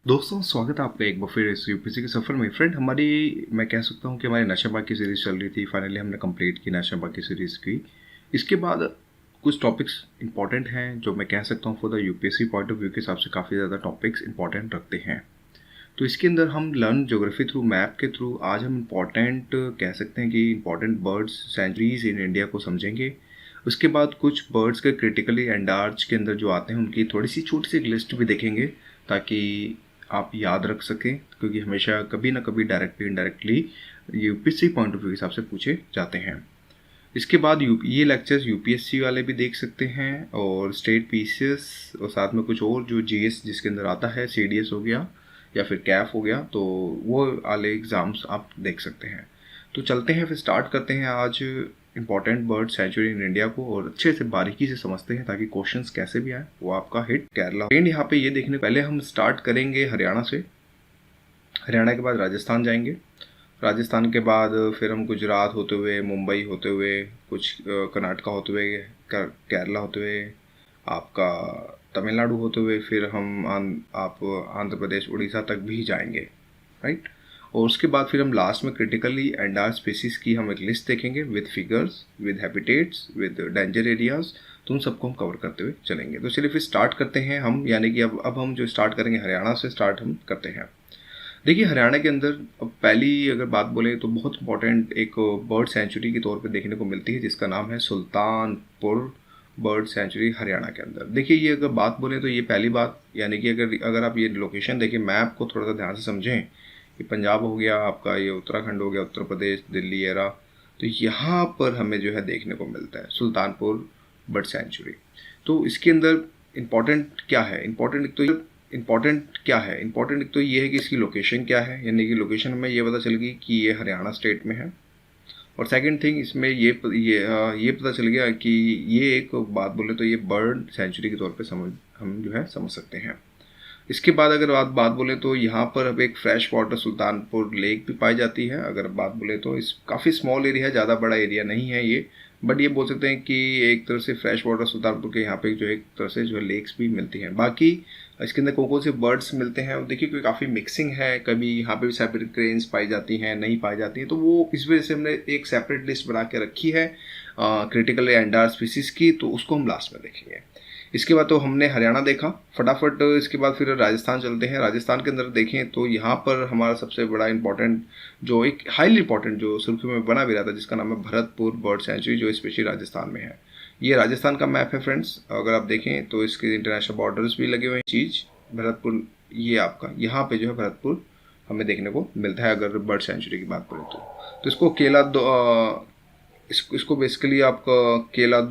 दोस्तों, स्वागत है आपका एक बार फिर इस यूपीएससी के सफ़र में। फ्रेंड, मैं कह सकता हूँ कि हमारी नशाबाग की सीरीज़ चल रही थी। फाइनली हमने कंप्लीट की नशाबाग की सीरीज़ की। इसके बाद कुछ टॉपिक्स इंपॉर्टेंट हैं जो मैं कह सकता हूँ for the UPSC point of view के हिसाब से काफ़ी ज़्यादा टॉपिक्स इंपॉर्टेंट रखते हैं। तो इसके अंदर हम लर्न ज्योग्राफी थ्रू मैप के थ्रू आज हम इंपॉर्टेंट कह सकते हैं कि important birds sanctuaries in India को समझेंगे। उसके बाद कुछ बर्ड्स के क्रिटिकली एंडार्ज के अंदर जो आते हैं उनकी थोड़ी सी छोटी सी एक लिस्ट भी देखेंगे ताकि आप याद रख सकें, क्योंकि हमेशा कभी ना कभी directly indirectly UPSC point of view के हिसाब से पूछे जाते हैं। इसके बाद ये लेक्चर्स यूपीएससी वाले भी देख सकते हैं और स्टेट पीसीएस और साथ में कुछ और जो जीएस जिसके अंदर आता है, सीडीएस हो गया या फिर कैफ हो गया, तो वो वाले एग्ज़ाम्स आप देख सकते हैं। तो चलते हैं, फिर स्टार्ट करते हैं आज इंपॉर्टेंट बर्ड सेंचुरी इन इंडिया को और अच्छे से बारीकी से समझते हैं ताकि क्वेश्चंस कैसे भी आए वो आपका हिट केरला एंड यहाँ पे ये देखने। पहले हम स्टार्ट करेंगे हरियाणा से। हरियाणा के बाद राजस्थान जाएंगे। राजस्थान के बाद फिर हम गुजरात होते हुए, मुंबई होते हुए, कुछ कर्नाटका होते हुए, केरला होते हुए, आपका तमिलनाडु होते हुए, फिर हम आप आंध्र प्रदेश उड़ीसा तक भी जाएंगे, राइट। और उसके बाद फिर हम लास्ट में क्रिटिकली एंडार्ड स्पीसीज की हम एक लिस्ट देखेंगे with figures, with habitats, with danger areas. तो उन सबको हम कवर करते हुए चलेंगे। तो चलिए फिर स्टार्ट करते हैं हम, यानी कि अब हम जो स्टार्ट करेंगे हरियाणा से स्टार्ट हम करते हैं। देखिए, हरियाणा के अंदर अब पहली अगर बात बोले तो बहुत इंपॉर्टेंट एक बर्ड सेंचुरी के तौर पे देखने को मिलती है जिसका नाम है सुल्तानपुर बर्ड सेंचुरी हरियाणा के अंदर। देखिए, ये अगर बात बोले तो ये पहली बात, यानी कि अगर आप ये लोकेशन देखें, मैप को थोड़ा सा ध्यान से समझें, ये पंजाब हो गया आपका, ये उत्तराखंड हो गया, उत्तर प्रदेश, दिल्ली एरा, तो यहाँ पर हमें जो है देखने को मिलता है सुल्तानपुर बर्ड सेंचुरी। तो इसके अंदर इम्पॉर्टेंट क्या है? इम्पॉर्टेंट एक तो ये है कि इसकी लोकेशन क्या है, यानी कि लोकेशन हमें ये पता चल गई कि ये हरियाणा स्टेट में है। और सेकंड थिंग इसमें ये पता चल गया कि ये एक बात बोले तो ये बर्ड सेंचुरी के तौर पे हम जो है समझ सकते हैं। इसके बाद अगर बात बोले तो यहाँ पर अब एक फ्रेश वाटर सुल्तानपुर लेक भी पाई जाती है। अगर बात बोले तो इस काफ़ी स्मॉल एरिया है, ज़्यादा बड़ा एरिया नहीं है ये, बट ये बोल सकते हैं कि एक तरह से फ्रेश वाटर सुल्तानपुर के यहाँ पे जो एक तरह से जो है लेक्स भी मिलती हैं। बाकी इसके अंदर कौन कौन से बर्ड्स मिलते हैं और देखिए, कोई काफ़ी मिक्सिंग है, कभी यहाँ पे भी सेपरेट क्रेन्स पाई जाती हैं, नहीं पाई जाती हैं, तो वो इस वजह से हमने एक सेपरेट लिस्ट बना के रखी है क्रिटिकल एंडार्ड स्पीसीज की, तो उसको हम लास्ट में देखेंगे। इसके बाद तो हमने हरियाणा देखा, फटाफट इसके बाद फिर राजस्थान चलते हैं। राजस्थान के अंदर देखें तो यहाँ पर हमारा सबसे बड़ा इंपॉर्टेंट जो एक हाईली इंपॉर्टेंट जो सुर्खी में बना भी रहा था जिसका नाम है भरतपुर बर्ड सेंचुरी, जो स्पेशली राजस्थान में है। ये राजस्थान का मैप है फ्रेंड्स, अगर आप देखें तो इसके इंटरनेशनल बॉर्डर्स भी लगे हुए हैं। चीज़ भरतपुर, ये आपका यहाँ पे जो है भरतपुर हमें देखने को मिलता है अगर बर्ड सेंचुरी की बात करें तो इसको इसको बेसिकली आपका केला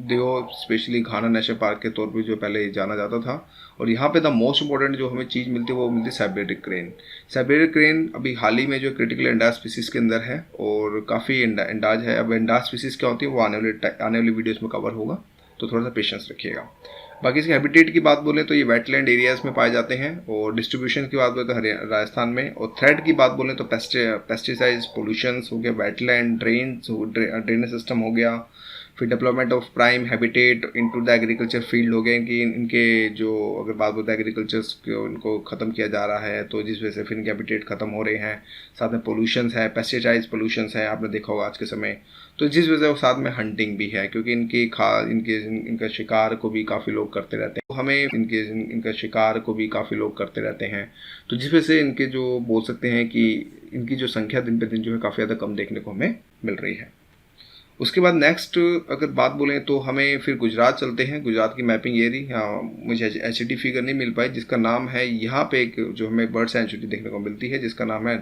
दियो स्पेशली घाना नेशनल पार्क के तौर पे जो पहले जाना जाता था। और यहाँ पे द मोस्ट इंपॉर्टेंट जो हमें चीज़ मिलती है वो मिलती है साइबेरियन क्रेन। साइबेरियन क्रेन अभी हाल ही में जो क्रिटिकल एंडार्ड स्पीसीज के अंदर है और काफ़ी एंडाज है। अब एंडार्ड स्पीसीज क्या होती है वो आने वाली वीडियोज़ में कवर होगा, तो थोड़ा सा पेशेंस रखिएगा। बाकी इसके हैबिटेट की बात बोलें तो ये वेटलैंड एरियाज में पाए जाते हैं। और डिस्ट्रीब्यूशन की बात बोले तो राजस्थान में। और थ्रेट की बात बोलें तो पेस्टिसाइड्स, पोल्यूशंस हो गया, वेटलैंड ड्रेनेज सिस्टम हो गया, फिर development of prime habitat into the agriculture field हो गए। इनके जो अगर बात बोलते हैं एग्रीकल्चर को इनको ख़त्म किया जा रहा है, तो जिस वजह से फिर इनके हैबिटेट ख़त्म हो रहे हैं। साथ में पोल्यूशंस है, पेस्टिसाइड्स पोल्यूशंस है, आपने देखा होगा आज के समय, तो जिस वजह से साथ में हंटिंग भी है, क्योंकि इनका शिकार को भी काफ़ी लोग करते रहते हैं। हमें इनका शिकार को भी काफ़ी लोग करते रहते हैं, तो जिस वजह से इनके जो बोल सकते हैं कि इनकी जो संख्या दिन पे दिन जो है काफ़ी ज़्यादा कम देखने को हमें मिल रही है। उसके बाद नेक्स्ट अगर बात बोलें तो हमें फिर गुजरात चलते हैं। गुजरात की मैपिंग ये रही, हाँ मुझे एचडी फिगर नहीं मिल पाई, जिसका नाम है यहाँ पे एक जो हमें बर्ड सेंचुरी देखने को मिलती है जिसका नाम है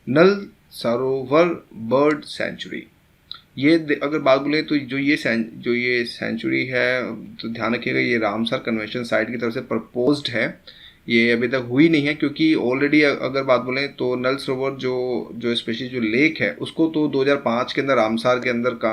नल सरोवर बर्ड सेंचुरी। ये अगर बात बोले तो जो ये सेंचुरी है, तो ध्यान रखिएगा ये रामसर कन्वेंशन साइट की तरफ से प्रपोज्ड है। ये अभी तक हुई नहीं है, क्योंकि ऑलरेडी अगर बात बोलें तो नल सरोवर जो स्पेशली जो लेक है उसको तो 2005 के अंदर रामसार के अंदर का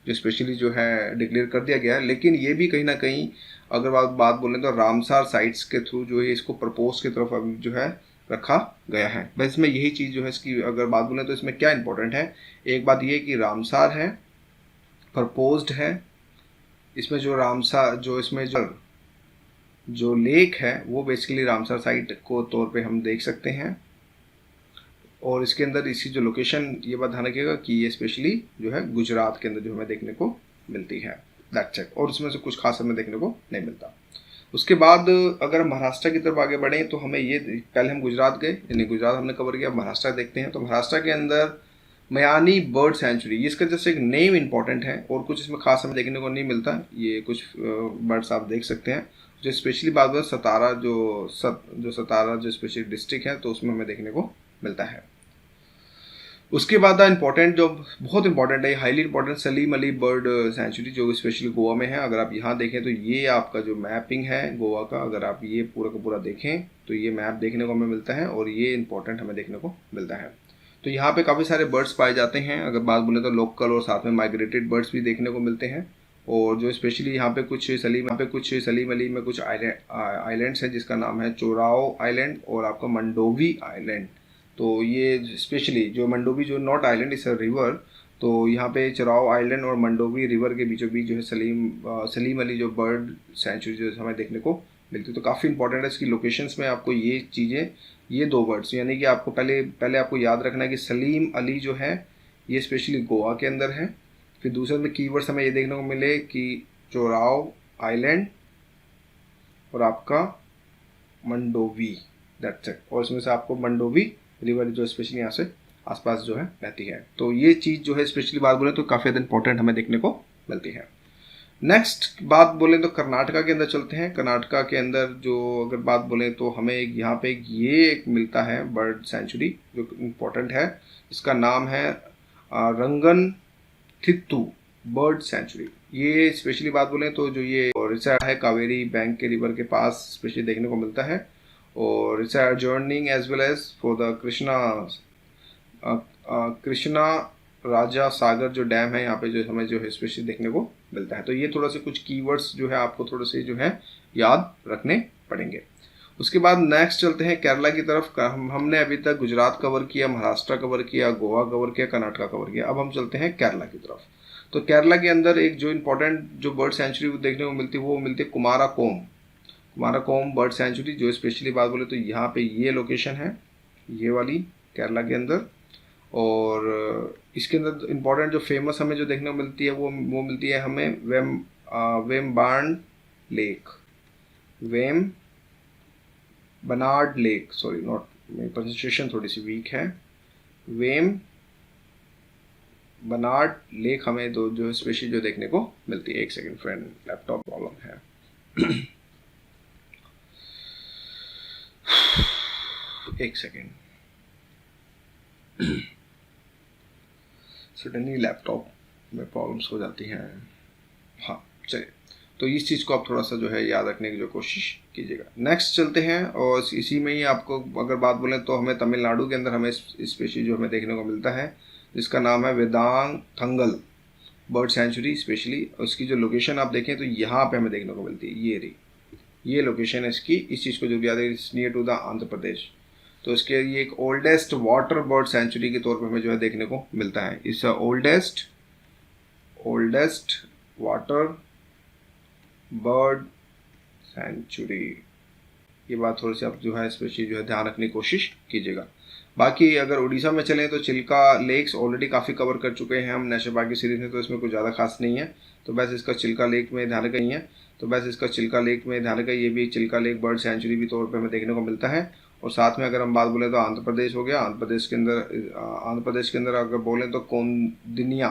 जो स्पेशली जो है डिक्लेयर कर दिया गया है। लेकिन ये भी कहीं ना कहीं अगर बात बोलें तो रामसार साइट्स के थ्रू जो है इसको प्रपोज की तरफ अभी जो है रखा गया है। बस इसमें यही चीज़ जो है इसकी अगर बात बोलें तो इसमें क्या इंपॉर्टेंट है, एक बात ये कि रामसार है, प्रपोज्ड है, इसमें जो रामसार जो इसमें जो जो लेक है वो बेसिकली रामसर साइट को तौर पे हम देख सकते हैं। और इसके अंदर इसकी जो लोकेशन, ये बात ध्यान रखिएगा कि ये स्पेशली जो है गुजरात के अंदर जो हमें देखने को मिलती है, दैट्स इट। और उसमें से कुछ खास हमें देखने को नहीं मिलता। उसके बाद अगर हम महाराष्ट्र की तरफ आगे बढ़ें तो हमें ये, पहले हम गुजरात गए, यानी गुजरात हमने कवर किया, महाराष्ट्र देखते हैं। तो महाराष्ट्र के अंदर मयानी बर्ड सेंचुरी, इसका जैसे एक नेम इंपॉर्टेंट है और कुछ इसमें खास हमें देखने को नहीं मिलता। ये कुछ बर्ड्स आप देख सकते हैं। जो स्पेशली बात करें सतारा, जो सतारा जो स्पेशली डिस्ट्रिक्ट है, तो उसमें हमें देखने को मिलता है। उसके बाद इंपॉर्टेंट, जो बहुत इंपॉर्टेंट है, highly important, Salim Ali bird sanctuary, जो स्पेशली गोवा में है। अगर आप यहाँ देखें तो ये आपका जो मैपिंग है गोवा का, अगर आप ये पूरा का पूरा देखें तो ये मैप देखने को हमें मिलता है और ये इंपॉर्टेंट हमें देखने को मिलता है। तो यहाँ पे काफ़ी सारे बर्ड्स पाए जाते हैं। अगर बात बोले तो लोकल और साथ में माइग्रेटेड बर्ड्स भी देखने को मिलते हैं। और जो स्पेशली यहाँ पे कुछ सलीम अली में कुछ आइलैंड्स हैं जिसका नाम है चोराओ आइलैंड और आपका मंडोवी आइलैंड। तो ये स्पेशली जो मंडोवी, जो नॉट आइलैंड, इस रिवर, तो यहाँ पे चोराओ आइलैंड और मंडोवी रिवर के बीचों बीच जो है सलीम अली जो बर्ड सेंचुरी जो हमें देखने को मिलती है। तो काफ़ी इंपॉर्टेंट है इसकी लोकेशंस में। आपको ये चीज़ें, ये दो वर्ड्स, यानी कि आपको पहले आपको याद रखना है कि सलीम अली जो है ये स्पेशली गोवा के अंदर है। फिर दूसरे में कीवर्ड्स हमें ये देखने को मिले कि चोराओ आइलैंड और आपका मंडोवी, दैट्स इट। और इसमें से आपको मंडोवी रिवर जो स्पेशली यहाँ से आसपास जो है रहती है। तो ये चीज़ जो है स्पेशली बात बोले तो काफ़ी ज़्यादा इंपॉर्टेंट हमें देखने को मिलती है। नेक्स्ट बात बोले तो कर्नाटका के अंदर चलते हैं। कर्नाटका के अंदर जो अगर बात बोले तो हमें यहाँ पे ये एक मिलता है बर्ड सेंचुरी जो इम्पोर्टेंट है। इसका नाम है रंगन थित्तू बर्ड सेंचुरी। ये स्पेशली बात बोले तो जो ये रिसर्च है कावेरी बैंक के रिवर के पास स्पेशली देखने को मिलता है। और it's adjoining as well as for the Krishna Raja Sagar जो डैम है, यहाँ पे जो हमें जो है स्पेशली देखने को मिलता है। तो ये थोड़ा सा कुछ कीवर्ड्स जो है आपको थोड़े से जो है याद रखने पड़ेंगे। उसके बाद नेक्स्ट चलते हैं केरला की तरफ। हमने अभी तक गुजरात कवर किया, महाराष्ट्र कवर किया, गोवा कवर किया, कर्नाटका कवर किया। अब हम चलते हैं केरला की तरफ। तो केरला के अंदर एक जो इम्पोर्टेंट जो बर्ड सेंचुरी देखने को मिलती है वो मिलती है कुमाराकोम बर्ड सेंचुरी, जो स्पेशली बात बोले तो यहाँ पे ये लोकेशन है, ये वाली केरला के अंदर। और इसके अंदर इम्पोर्टेंट जो फेमस हमें जो देखने को मिलती है वो मिलती है हमें Vembanad lake, Banard lake, sorry not, मेरी प्रोनाउंसिएशन थोड़ी सी वीक है। बनार्ड लेक हमें जो स्पेशली जो देखने को मिलती है। एक सेकेंड फ्रेंड, लैपटॉप प्रॉब्लम है। एक सेकेंड, सडनली लैपटॉप में प्रॉब्लम्स हो जाती हैं। हाँ चलिए, तो इस चीज़ को आप थोड़ा सा जो है याद रखने की जो कोशिश कीजिएगा। नेक्स्ट चलते हैं और इसी में ही आपको अगर बात बोलें तो हमें तमिलनाडु के अंदर हमें स्पेशली जो हमें देखने को मिलता है जिसका नाम है Vedang Thangal bird sanctuary. Specially उसकी जो लोकेशन आप देखें तो यहाँ पे हमें देखने को मिलती है, ये लोकेशन है इसकी। इस चीज़ को जो भी याद है, it's near to the Andhra Pradesh. तो इसके ये एक ओल्डेस्ट वाटर बर्ड सेंचुरी के तौर पे हमें जो है देखने को मिलता है। इस ओल्डेस्ट वाटर बर्ड सेंचुरी, ये बात थोड़ी सी आप जो है स्पेशली जो है ध्यान रखने की कोशिश कीजिएगा। बाकी अगर उड़ीसा में चलें तो चिल्का लेक्स ऑलरेडी काफ़ी कवर कर चुके हैं हम नेशनल पार्क की सीरीज में, तो इसमें कुछ ज़्यादा खास नहीं है। तो बस इसका चिल्का लेक में ध्यान रखा ही है, तो बस इसका चिल्का लेक में ध्यान रखा, ये भी चिल्का लेक बर्ड सेंचुरी भी तौर पर हमें देखने को मिलता है। और साथ में अगर हम बात बोलें तो आंध्र प्रदेश हो गया। आंध्र प्रदेश के अंदर अगर बोलें तो कौंडिन्या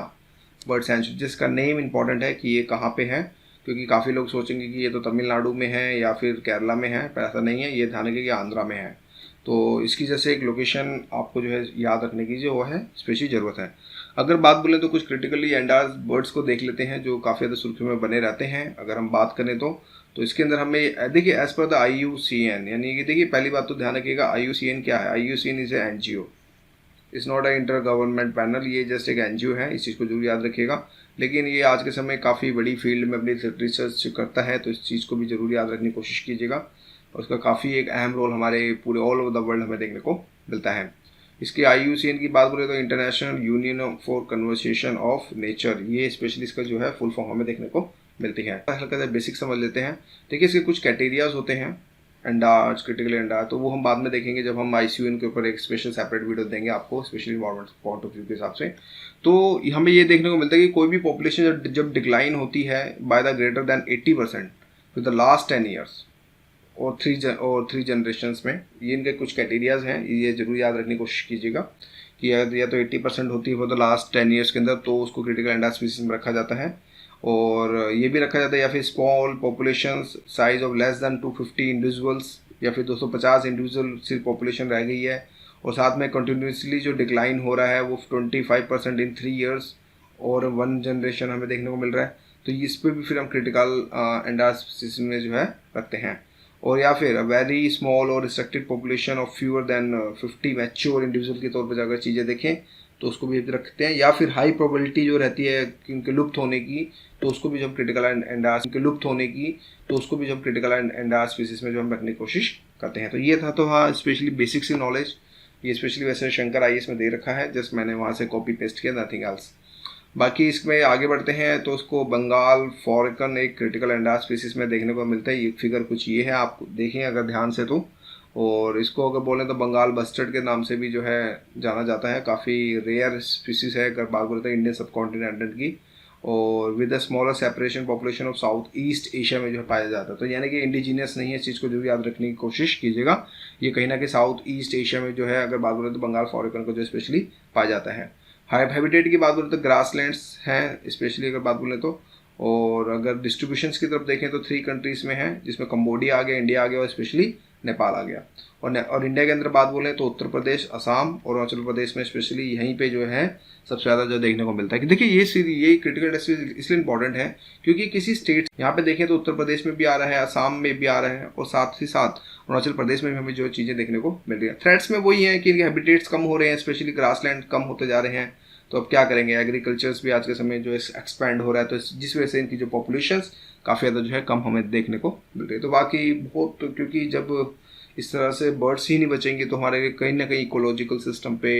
बर्ड सेंचुरी, जिसका नेम इंपॉर्टेंट है कि ये कहाँ पे है, क्योंकि काफ़ी लोग सोचेंगे कि ये तो तमिलनाडु में है या फिर केरला में है, पर ऐसा नहीं है, ये ध्यान रखिए कि आंध्रा में है। तो इसकी जैसे एक लोकेशन आपको जो है याद रखने की जो है स्पेशली ज़रूरत है। अगर बात बोलें तो कुछ क्रिटिकली एंडार्ड बर्ड्स को देख लेते हैं जो काफ़ी ज़्यादा सुर्खियों में बने रहते हैं। अगर हम बात करें तो इसके अंदर हमें देखिए एज पर द IUCN, यानी कि देखिए पहली बात तो ध्यान रखिएगा IUCN क्या है। IUCN is a NGO, is not A inter government panel, ये जस्ट एक NGO है, इस चीज़ को जरूर याद रखिएगा। लेकिन ये आज के समय काफ़ी बड़ी फील्ड में अपनी रिसर्च करता है, तो इस चीज़ को भी जरूर याद रखने की कोशिश कीजिएगा। और उसका काफ़ी एक अहम रोल हमारे पूरे ऑल ओवर द वर्ल्ड हमें देखने को मिलता है। इसके IUCN की बात करें तो international union for conversation of nature, ये स्पेशली इसका जो है फुल फॉर्म हमें देखने को मिलती है। हल्का सा बेसिक समझ लेते हैं। देखिए इसके कुछ क्राइटेरियाज होते हैं एंडाज, क्रिटिकल एंडाज, तो वो हम बाद में देखेंगे जब हम ICU के ऊपर एक स्पेशल सेपरेट वीडियो देंगे आपको, specially environment point of view के हिसाब से। तो हमें ये देखने को मिलता है कि कोई भी पॉपुलेशन जब डिक्लाइन होती है by the greater than 80% for the last 10 years और थ्री जनरेशन्स में, ये इनके कुछ क्राइटेरियाज हैं, ये जरूर याद रखने की कोशिश कीजिएगा कि या तो 80% होती है फॉर द लास्ट 10 ईयर्स के अंदर, तो उसको क्रिटिकल एंडाज स्पीसीज में रखा जाता है। और ये भी रखा जाता है या फिर small population size of less than 250 individuals, या फिर 250 इंडिविजुअल सिर्फ पॉपुलेशन रह गई है, और साथ में कंटिन्यूसली जो डिक्लाइन हो रहा है वो 25% इन 3 ईयर्स और 1 जनरेशन हमें देखने को मिल रहा है। तो इस पर भी फिर हम क्रिटिकल एंडाज स्पीसीज में जो है रखते हैं। और या फिर वेरी स्मॉल और restricted population of fewer than 50 mature individual के तौर पर अगर चीज़ें देखें तो उसको भी रखते हैं। या फिर हाई प्रोबेबिलिटी जो रहती है इनके लुप्त होने की, तो उसको भी जब क्रिटिकल एंडाज स्पीसीज में जो हम रखने की कोशिश करते हैं। तो ये था, तो हाँ स्पेशली बेसिक सी नॉलेज, ये स्पेशली वैसे शंकर IAS में दे रखा है, जस्ट मैंने वहाँ से कॉपी पेस्ट किया, नथिंग एल्स। बाकी इसमें आगे बढ़ते हैं तो उसको बंगाल फॉरकन एक क्रिटिकल एंडाज स्पीसीज में देखने को मिलता है। ये फिगर कुछ ये है, आप देखें अगर ध्यान से तो। और इसको अगर बोलें तो बंगाल बस्टर्ड के नाम से भी जो है जाना जाता है। काफ़ी रेयर स्पीसीज है अगर बात बोलते हैं इंडियन सब कॉन्टिनेंट की, और with the smaller separation population of south east Asia में जो है पाया जाता है। तो यानी कि इंडिजीनियस नहीं है, इस चीज़ को जरूर याद रखने की कोशिश कीजिएगा। ये कहीं ना कहीं साउथ ईस्ट एशिया में जो है अगर बात बोले तो बंगाल फॉरकन को जो स्पेशली पाया जाता है। हैबिटेट की बात बोले तो ग्रासलैंड्स हैं स्पेशली अगर बात बोले तो। और अगर डिस्ट्रीब्यूशंस की तरफ देखें तो 3 कंट्रीज़ में है, जिसमें कंबोडिया आ गया, इंडिया आ गया और स्पेशली नेपाल आ गया। और इंडिया के अंदर बात बोलें तो उत्तर प्रदेश, असम और अरुणाचल प्रदेश में स्पेशली यहीं पे जो है सबसे ज़्यादा जो देखने को मिलता है। कि देखिए ये क्रिटिकल इंडस्ट्रीज इसलिए इंपॉर्टेंट है क्योंकि किसी स्टेट, यहाँ पे देखें तो उत्तर प्रदेश में भी आ रहा है, असम में भी आ रहा है, और साथ ही साथ अरुणाचल प्रदेश में भी हमें जो चीज़ें देखने को मिल रही है। थ्रेट्स में वही है कि इनके हैबिटेट्स कम हो रहे हैं, स्पेशली ग्रासलैंड कम होते जा रहे हैं। तो अब क्या करेंगे, एग्रीकल्चर्स भी आज के समय जो एक्सपैंड हो रहा है, तो जिस वजह से इनकी जो पॉपुलेशंस काफ़ी ज़्यादा जो है कम हमें देखने को मिल रही है। तो बाकी बहुत, क्योंकि जब इस तरह से बर्ड्स ही नहीं बचेंगे तो हमारे कहीं ना कहीं इकोलॉजिकल सिस्टम पे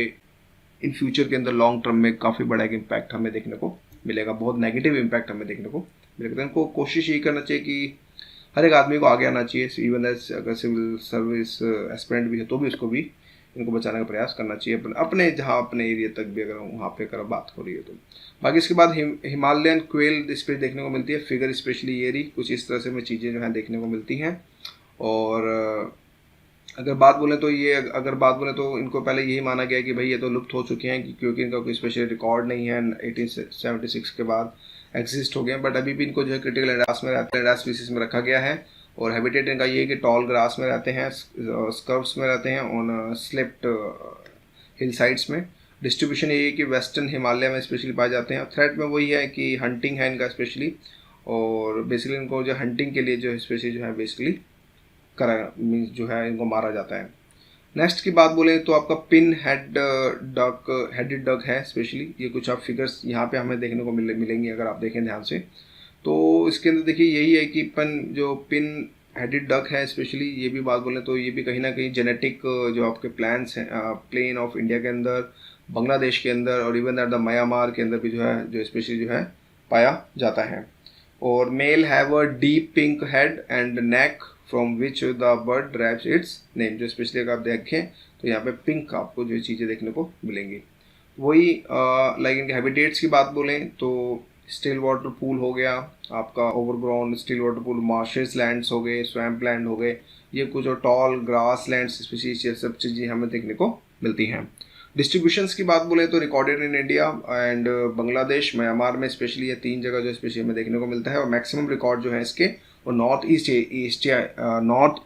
इन फ्यूचर के अंदर लॉन्ग टर्म में काफ़ी बड़ा एक इम्पैक्ट हमें देखने को मिलेगा, बहुत नेगेटिव इम्पैक्ट हमें देखने को मिलेगा। तो इनको कोशिश यही करना चाहिए कि हर एक आदमी को आगे आना चाहिए, इवन अगर सिविल सर्विस एस्पिरेंट भी है तो भी उसको भी इनको बचाने का प्रयास करना चाहिए अपने जहाँ अपने एरिया तक भी, अगर वहाँ पे अगर बात हो रही है तो। बाकी इसके बाद हिमालयन क्वेल इस पर देखने को मिलती है, फिगर स्पेशली ये रही कुछ इस तरह से हमें चीज़ें जो है देखने को मिलती हैं। और अगर बात बोलें तो इनको पहले यही माना गया कि भाई ये तो लुप्त हो चुके हैं क्योंकि इनका कोई स्पेशल रिकॉर्ड नहीं है, 1876 के बाद एग्जिस्ट हो गए। बट अभी भी इनको जो है क्रिटिकल एंडाज में रहते हैं, एंडाज स्पीसीज में रखा गया है। और हैबिटेट इनका ये है कि टॉल ग्रास में रहते हैं, स्कर्व्स में रहते हैं, ऑन स्लिप्ड हिल साइड्स में। डिस्ट्रीब्यूशन ये है कि वेस्टर्न हिमालय में स्पेशली पाए जाते हैं। थ्रेट में वही है कि हंटिंग है इनका स्पेशली, और बेसिकली इनको जो हंटिंग के लिए जो स्पेशली जो है बेसिकली मीन्स जो है इनको मारा जाता है। नेक्स्ट की बात बोलें तो आपका पिन हेडेड डक है स्पेशली, ये कुछ आप फिगर्स यहाँ पे हमें देखने को मिलेंगी अगर आप देखें ध्यान से। तो इसके अंदर देखिए यही है कि पिन हेडेड डक है स्पेशली, ये भी बात बोलें तो ये भी कहीं ना कहीं जेनेटिक जो आपके प्लान्स हैं प्लेन ऑफ इंडिया के अंदर, बांग्लादेश के अंदर और इवन दैट द म्यांमार के अंदर भी जो स्पेशली जो है पाया जाता है। और male have a deep pink head and neck from which the bird derives its name, जो स्पेशली अगर आप देखें तो यहाँ पे पिंक आपको जो चीज़ें देखने को मिलेंगी। वही लाइक इनके हैबिटेट्स की बात बोलें तो स्टिल वाटर पूल हो गया आपका, overground still water pool, marches lands हो गए, स्वैम्प लैंड हो गए, ये कुछ और टॉल ग्रास लैंड्स स्पीसीज, ये सब चीज़ें हमें देखने को मिलती हैं। डिस्ट्रीब्यूशंस की बात बोले तो recorded in India and Bangladesh, Myanmar में स्पेशली ये 3 जगह जो स्पेशली हमें देखने को मिलता है। और मैक्सिमम रिकॉर्ड जो है इसके वो north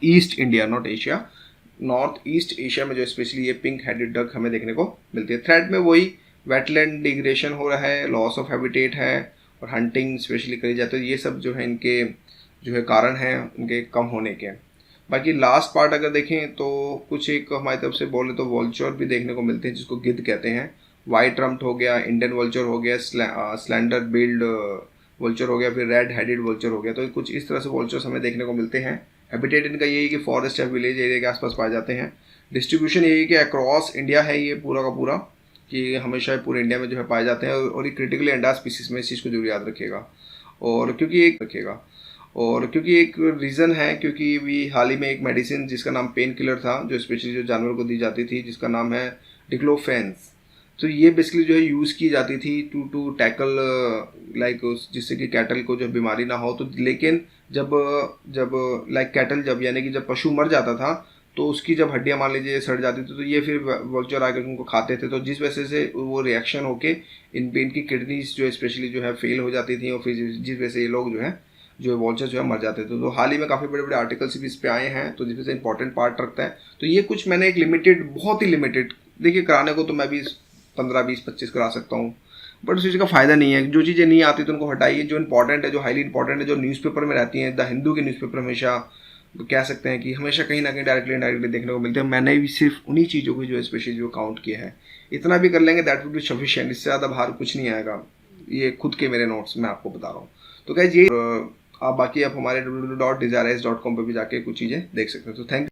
east India, not Asia, north east Asia में जो स्पेशली ये पिंक हेडेड डक हमें देखने को मिलती है। थ्रेट में वही वेटलैंड डिग्रेडेशन हो रहा है, लॉस ऑफ हैबिटेट है और हंटिंग स्पेशली करी जाती है। ये सब जो है इनके जो है कारण हैं उनके कम होने के। बाकी लास्ट पार्ट अगर देखें तो कुछ एक हमारी तरफ से बोले तो वॉल्चर भी देखने को मिलते हैं जिसको गिद्ध कहते हैं। वाइट रम्प्ट हो गया, इंडियन वॉल्चर हो गया, स्लैंडर बिल्ड वॉल्चर हो गया, फिर रेड हेडेड वॉल्चर हो गया। तो कुछ इस तरह से वॉल्चर्स हमें देखने को मिलते हैं। हैबिटेट इनका यही है कि फॉरेस्ट या विलेज एरिया के आसपास पाए जाते हैं। डिस्ट्रीब्यूशन यही है कि अक्रॉस इंडिया है ये पूरा का पूरा, कि हमेशा पूरे इंडिया में जो है पाए जाते हैं। और ये क्रिटिकली एंडाज स्पीसीज में इस चीज़ को जरूर याद रखिएगा। और क्योंकि एक रखेगा, और क्योंकि एक रीज़न है, क्योंकि भी हाल ही में एक मेडिसिन जिसका नाम पेन किलर था, जो स्पेशली जो जानवर को दी जाती थी, जिसका नाम है डिक्लोफेंस। तो ये बेसिकली जो है यूज़ की जाती थी टू टैकल लाइक जिससे कि कैटल को जो बीमारी ना हो। तो लेकिन जब जब लाइक कैटल जब यानी कि जब पशु मर जाता था तो उसकी जब हड्डियां मान लीजिए सड़ जाती थी, तो ये फिर वल्चर आकर उनको खाते थे, तो जिस वजह से वो रिएक्शन होके इनकी किडनीज जो है स्पेशली जो है फेल हो जाती थी, और फिर जिस वजह से ये लोग जो है वॉल्चर जो है मर जाते थे। तो हाल ही में काफ़ी बड़े बड़े आर्टिकल्स भी इस पे आए हैं, तो जिसमें से इंपॉर्टेंट पार्ट रखता है। तो ये कुछ मैंने एक लिमिटेड, बहुत ही लिमिटेड, देखिए कराने को तो मैं भी 15 20 25 करा सकता हूँ, बट उस चीज़ का फ़ायदा नहीं है। जो चीज़ें नहीं आती तो उनको हटाइए, जो इंपॉर्टेंट है, जो हाईली इंपॉर्टेंट है, जो न्यूज़पेपर में रहती हैं, द हिंदू के न्यूज़पेपर हमेशा कह सकते हैं कि हमेशा कहीं ना कहीं डायरेक्टली इनडायरेक्टली देखने को मिलते हैं। मैंने भी सिर्फ उन्हीं चीज़ों को जो है स्पेशली जो काउंट किया है, इतना भी कर लेंगे दैट वुड बी सफिशिएंट, इससे ज़्यादा बाहर कुछ नहीं आएगा। ये खुद के मेरे नोट्स मैं आपको बता रहा हूँ। तो गाइस ये आप बाकी आप हमारे www.desirous.com पर भी जाके कुछ चीज़ें देख सकते हैं। तो थैंक